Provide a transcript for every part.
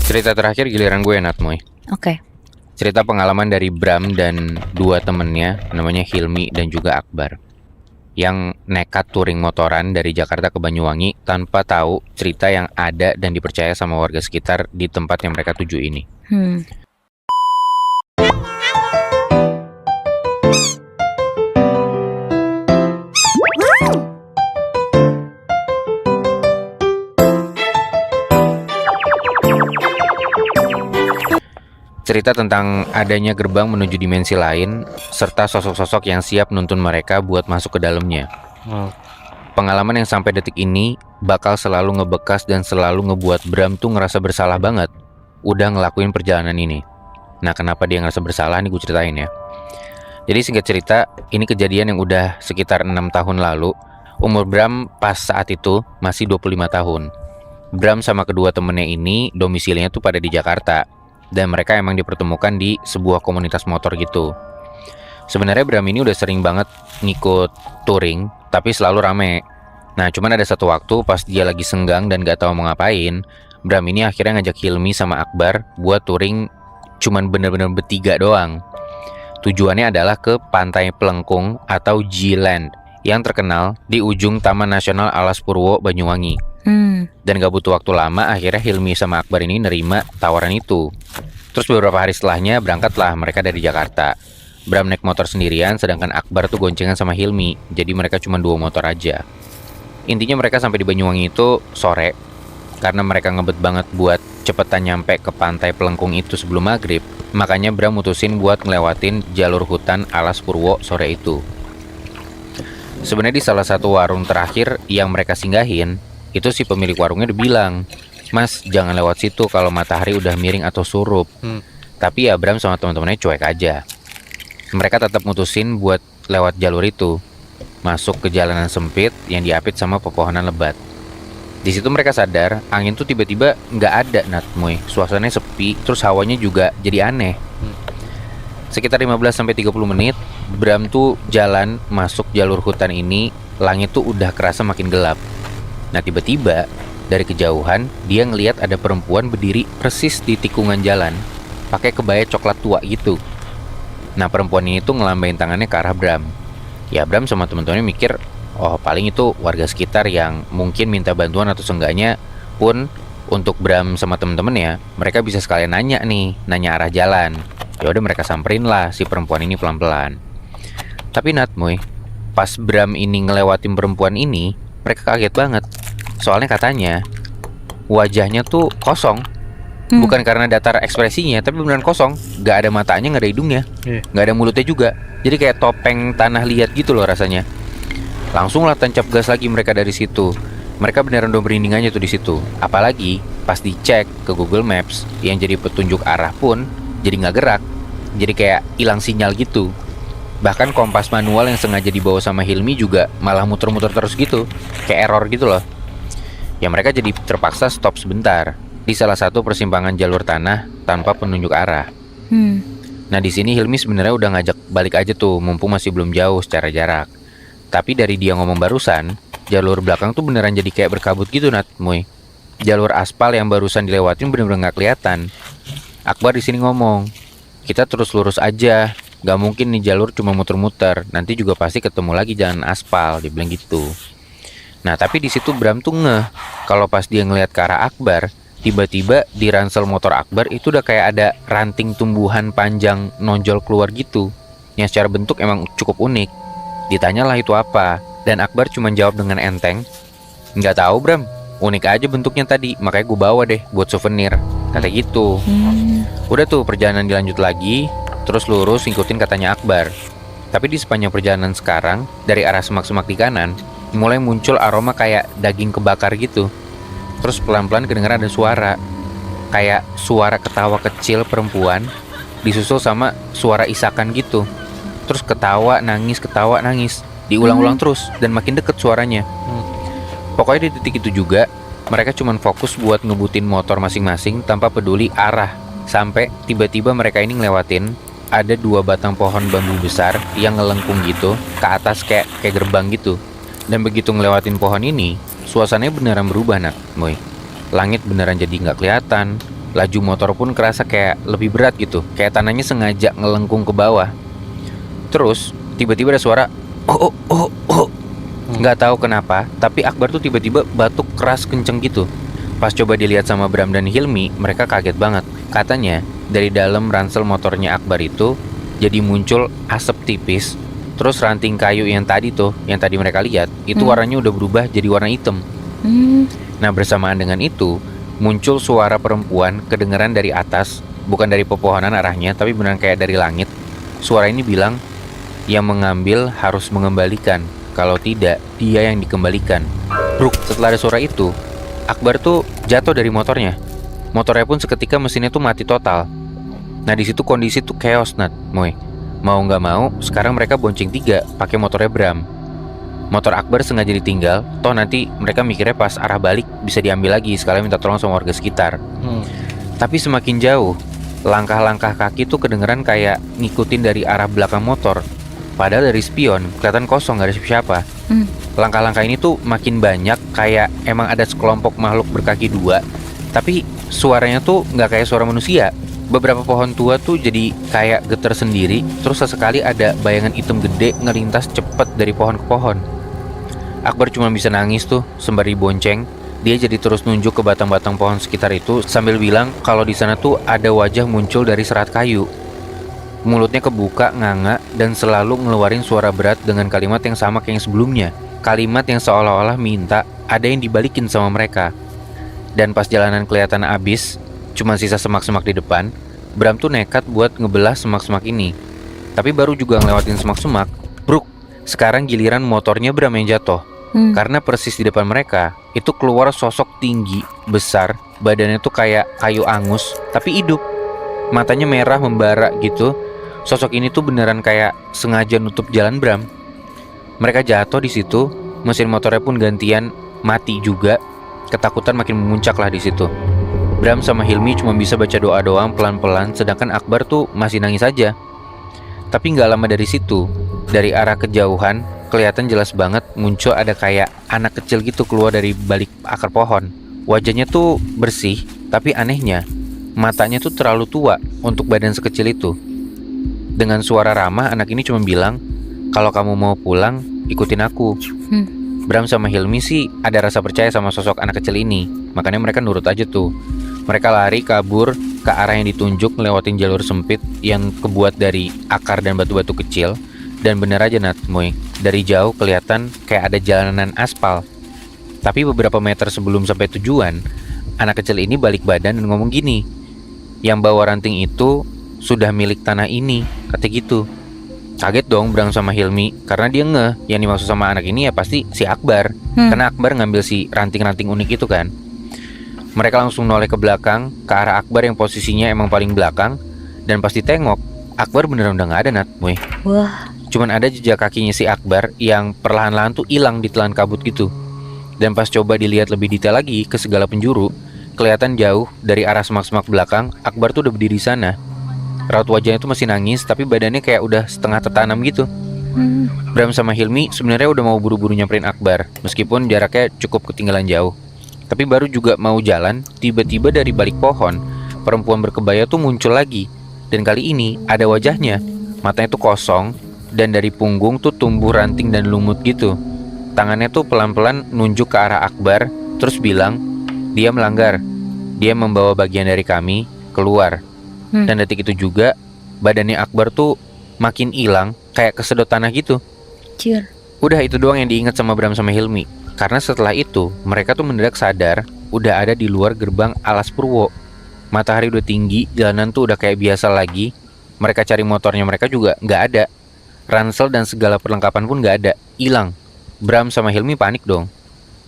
Cerita terakhir giliran gue, Natmoy. Oke. Cerita pengalaman dari Bram dan dua temennya, namanya Hilmi dan juga Akbar, yang nekat touring motoran dari Jakarta ke Banyuwangi tanpa tahu cerita yang ada dan dipercaya sama warga sekitar di tempat yang mereka tuju ini. Cerita tentang adanya gerbang menuju dimensi lain, serta sosok-sosok yang siap nuntun mereka buat masuk ke dalamnya. Pengalaman yang sampai detik ini bakal selalu ngebekas dan selalu ngebuat Bram tuh ngerasa bersalah banget udah ngelakuin perjalanan ini. Nah, kenapa dia ngerasa bersalah nih gue ceritain ya. Jadi singkat cerita, ini kejadian yang udah sekitar 6 tahun lalu. Umur Bram pas saat itu masih 25 tahun. Bram sama kedua temennya ini domisilinya tuh pada di Jakarta. Dan mereka emang dipertemukan di sebuah komunitas motor gitu. Sebenarnya Bram ini udah sering banget ngikut touring, tapi selalu rame. Nah, cuman ada satu waktu pas dia lagi senggang dan gak tahu mau ngapain, Bram ini akhirnya ngajak Hilmi sama Akbar buat touring cuman bener-bener bertiga doang. Tujuannya adalah ke Pantai Pelengkung atau G-Land yang terkenal di ujung Taman Nasional Alas Purwo, Banyuwangi. Dan gak butuh waktu lama, akhirnya Hilmi sama Akbar ini nerima tawaran itu. Terus beberapa hari setelahnya berangkatlah mereka dari Jakarta. Bram naik motor sendirian, sedangkan Akbar tuh goncengan sama Hilmi. Jadi mereka cuma 2 motor aja. Intinya mereka sampai di Banyuwangi itu sore, karena mereka ngebet banget buat cepetan nyampe ke Pantai Pelengkung itu sebelum maghrib. Makanya Bram mutusin buat ngelewatin jalur hutan Alas Purwo sore itu. Sebenarnya di salah satu warung terakhir yang mereka singgahin, itu si pemilik warungnya udah bilang, "Mas, jangan lewat situ kalau matahari udah miring atau surup." Tapi ya Bram sama teman-temannya cuek aja. Mereka tetap mutusin buat lewat jalur itu, masuk ke jalanan sempit yang diapit sama pepohonan lebat. Di situ mereka sadar angin tuh tiba-tiba nggak ada, Natmoy. Suasananya sepi, terus hawanya juga jadi aneh. Sekitar 15-30 menit, Bram tuh jalan masuk jalur hutan ini, langit tuh udah kerasa makin gelap. Nah, tiba-tiba dari kejauhan dia ngelihat ada perempuan berdiri persis di tikungan jalan, pakai kebaya coklat tua gitu. Nah, perempuan ini tuh ngelambain tangannya ke arah Bram. Ya, Bram sama teman-temannya mikir, oh paling itu warga sekitar yang mungkin minta bantuan atau seenggaknya pun untuk Bram sama temen-temennya, mereka bisa sekalian nanya arah jalan. Ya udah mereka samperin lah si perempuan ini pelan-pelan. Tapi Natmoy, pas Bram ini ngelewatin perempuan ini, mereka kaget banget. Soalnya katanya wajahnya tuh kosong. Bukan karena datar ekspresinya, tapi beneran kosong. Gak ada matanya, gak ada hidungnya, gak ada mulutnya juga. Jadi kayak topeng tanah liat gitu loh rasanya. Langsung lah tancap gas lagi mereka dari situ. Mereka beneran udah merinding aja tuh di situ. Apalagi pas dicek ke Google Maps, yang jadi petunjuk arah pun jadi nggak gerak. Jadi kayak hilang sinyal gitu. Bahkan kompas manual yang sengaja dibawa sama Hilmi juga malah muter-muter terus gitu, kayak error gitu loh. Ya mereka jadi terpaksa stop sebentar di salah satu persimpangan jalur tanah tanpa penunjuk arah. Nah, di sini Hilmi sebenarnya udah ngajak balik aja tuh, mumpung masih belum jauh secara jarak. Tapi dari dia ngomong barusan, jalur belakang tuh beneran jadi kayak berkabut gitu, Natmoy. Jalur aspal yang barusan dilewatin bener-bener nggak kelihatan. Akbar di sini ngomong, kita terus lurus aja, gak mungkin nih jalur cuma muter-muter, nanti juga pasti ketemu lagi jalan aspal, dia bilang gitu. Nah, tapi di situ Bram tuh ngeh kalau pas dia ngelihat ke arah Akbar, tiba-tiba di ransel motor Akbar itu udah kayak ada ranting tumbuhan panjang nonjol keluar gitu, yang secara bentuk emang cukup unik. Ditanyalah itu apa, dan Akbar cuma jawab dengan enteng, "Nggak tahu Bram, unik aja bentuknya tadi, makanya gue bawa deh buat souvenir," kata gitu. Udah tuh perjalanan dilanjut lagi, terus lurus ngikutin katanya Akbar. Tapi di sepanjang perjalanan sekarang, dari arah semak-semak di kanan, mulai muncul aroma kayak daging kebakar gitu. Terus pelan-pelan kedengeran ada suara, kayak suara ketawa kecil perempuan, disusul sama suara isakan gitu. Terus ketawa, nangis, diulang-ulang terus, dan makin deket suaranya. Pokoknya di titik itu juga, mereka cuma fokus buat ngebutin motor masing-masing tanpa peduli arah. Sampai tiba-tiba mereka ini ngelewatin ada 2 batang pohon bambu besar yang ngelengkung gitu ke atas kayak gerbang gitu. Dan begitu ngelewatin pohon ini, suasananya beneran berubah, Natmoy. Langit beneran jadi nggak kelihatan, Laju motor pun kerasa kayak lebih berat gitu, kayak tanahnya sengaja ngelengkung ke bawah. Terus tiba-tiba ada suara oh oh oh oh. Nggak tahu kenapa, tapi Akbar tuh tiba-tiba batuk keras kenceng gitu. Pas coba dilihat sama Bram dan Hilmi, mereka kaget banget. Katanya dari dalam ransel motornya Akbar itu jadi muncul asap tipis. Terus ranting kayu yang tadi mereka lihat, itu warnanya udah berubah jadi warna hitam. Nah, bersamaan dengan itu muncul suara perempuan kedengeran dari atas, bukan dari pepohonan arahnya, tapi beneran kayak dari langit. Suara ini bilang, yang mengambil harus mengembalikan, kalau tidak dia yang dikembalikan. Bruk, setelah ada suara itu, Akbar tuh jatuh dari motornya. Motornya pun seketika mesinnya tuh mati total. Nah, di situ kondisi tuh chaos, Nat, Moy. Mau nggak mau, sekarang mereka bonceng 3 pakai motornya Bram. Motor Akbar sengaja ditinggal, toh nanti mereka mikirnya pas arah balik bisa diambil lagi sekalian minta tolong sama warga sekitar. Tapi semakin jauh, langkah-langkah kaki tuh kedengeran kayak ngikutin dari arah belakang motor. Padahal dari spion kelihatan kosong, gak ada siapa. Langkah-langkah ini tuh makin banyak, kayak emang ada sekelompok makhluk berkaki 2. Tapi suaranya tuh nggak kayak suara manusia. Beberapa pohon tua tuh jadi kayak getar sendiri. Terus sesekali ada bayangan hitam gede ngelintas cepet dari pohon ke pohon. Akbar cuma bisa nangis tuh sembari bonceng. Dia jadi terus nunjuk ke batang-batang pohon sekitar itu sambil bilang kalau di sana tuh ada wajah muncul dari serat kayu. Mulutnya kebuka nganga dan selalu ngeluarin suara berat dengan kalimat yang sama kayak yang sebelumnya. Kalimat yang seolah-olah minta ada yang dibalikin sama mereka. Dan pas jalanan kelihatan abis, cuma sisa semak-semak di depan, Bram tuh nekat buat ngebelah semak-semak ini. Tapi baru juga ngelewatin semak-semak, bruk, sekarang giliran motornya Bram yang jatuh. Karena persis di depan mereka, itu keluar sosok tinggi, besar, badannya tuh kayak kayu angus, tapi hidup. Matanya merah membara gitu. Sosok ini tuh beneran kayak sengaja nutup jalan Bram. Mereka jatuh di situ, mesin motornya pun gantian mati juga. Ketakutan makin memuncak lah di situ. Bram sama Hilmi cuma bisa baca doa doang pelan-pelan, sedangkan Akbar tuh masih nangis aja. Tapi nggak lama dari situ, dari arah kejauhan kelihatan jelas banget muncul ada kayak anak kecil gitu keluar dari balik akar pohon. Wajahnya tuh bersih, tapi anehnya matanya tuh terlalu tua untuk badan sekecil itu. Dengan suara ramah, anak ini cuma bilang, kalau kamu mau pulang, ikutin aku. Bram sama Hilmi sih ada rasa percaya sama sosok anak kecil ini, makanya mereka nurut aja tuh. Mereka lari kabur ke arah yang ditunjuk ngelewatin jalur sempit yang kebuat dari akar dan batu-batu kecil. Dan bener aja Nat, Moy, dari jauh kelihatan kayak ada jalanan aspal. Tapi beberapa meter sebelum sampai tujuan, anak kecil ini balik badan dan ngomong gini, yang bawa ranting itu sudah milik tanah ini, kata gitu. Kaget dong Bram sama Hilmi, karena dia ngeh yang dimaksud sama anak ini ya pasti si Akbar. Karena Akbar ngambil si ranting-ranting unik itu kan. Mereka langsung noleh ke belakang, ke arah Akbar yang posisinya emang paling belakang. Dan pas ditengok, Akbar beneran udah gak ada Nat, Moy. Wah. Cuman ada jejak kakinya si Akbar yang perlahan-lahan tuh hilang di telan kabut gitu. Dan pas coba dilihat lebih detail lagi ke segala penjuru, kelihatan jauh dari arah semak-semak belakang, Akbar tuh udah berdiri sana. Raut wajahnya tuh masih nangis, tapi badannya kayak udah setengah tertanam gitu. Bram sama Hilmi sebenarnya udah mau buru-buru nyamperin Akbar, meskipun jaraknya cukup ketinggalan jauh. Tapi baru juga mau jalan, tiba-tiba dari balik pohon, perempuan berkebaya tuh muncul lagi. Dan kali ini ada wajahnya, matanya tuh kosong, dan dari punggung tuh tumbuh ranting dan lumut gitu. Tangannya tuh pelan-pelan nunjuk ke arah Akbar, terus bilang, dia melanggar, dia membawa bagian dari kami keluar. Dan detik itu juga badannya Akbar tuh makin hilang, kayak kesedot tanah gitu. Cier. Udah itu doang yang diingat sama Bram sama Hilmi. Karena setelah itu mereka tuh mendadak sadar udah ada di luar gerbang Alas Purwo. Matahari udah tinggi, jalanan tuh udah kayak biasa lagi. Mereka cari motornya mereka juga nggak ada. Ransel dan segala perlengkapan pun nggak ada, hilang. Bram sama Hilmi panik dong.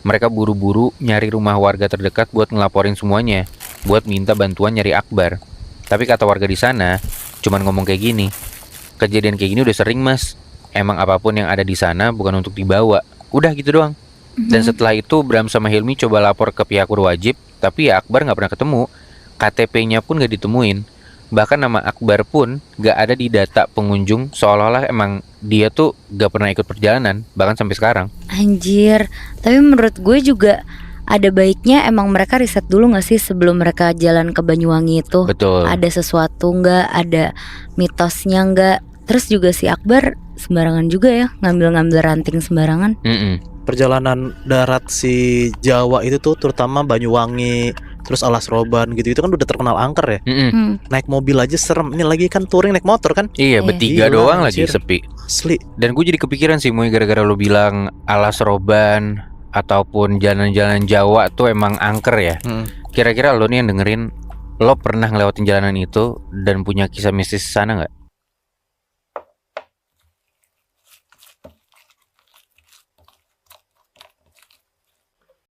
Mereka buru-buru nyari rumah warga terdekat buat ngelaporin semuanya, buat minta bantuan nyari Akbar. Tapi kata warga di sana, cuman ngomong kayak gini, kejadian kayak gini udah sering mas. Emang apapun yang ada di sana bukan untuk dibawa. Udah gitu doang. Dan setelah itu Bram sama Hilmi coba lapor ke pihak berwajib, tapi ya Akbar nggak pernah ketemu. KTP-nya pun nggak ditemuin. Bahkan nama Akbar pun nggak ada di data pengunjung, seolah-olah emang dia tuh nggak pernah ikut perjalanan, bahkan sampai sekarang. Anjir. Tapi menurut gue juga ada baiknya emang mereka riset dulu gak sih sebelum mereka jalan ke Banyuwangi itu? Betul. Ada sesuatu gak? Ada mitosnya gak? Terus juga si Akbar sembarangan juga ya, ngambil-ngambil ranting sembarangan. Perjalanan darat si Jawa itu tuh, terutama Banyuwangi, terus Alas Roban gitu, itu kan udah terkenal angker ya. Naik mobil aja serem. Ini lagi kan touring naik motor kan. Iya, bertiga Gila, doang lagi anjir. sepi. Asli. Dan gue jadi kepikiran sih Moy, gara-gara lo bilang Alas Roban ataupun jalan-jalan Jawa tuh emang angker ya. Kira-kira lo nih yang dengerin, lo pernah ngelewatin jalanan itu dan punya kisah mistis sana nggak?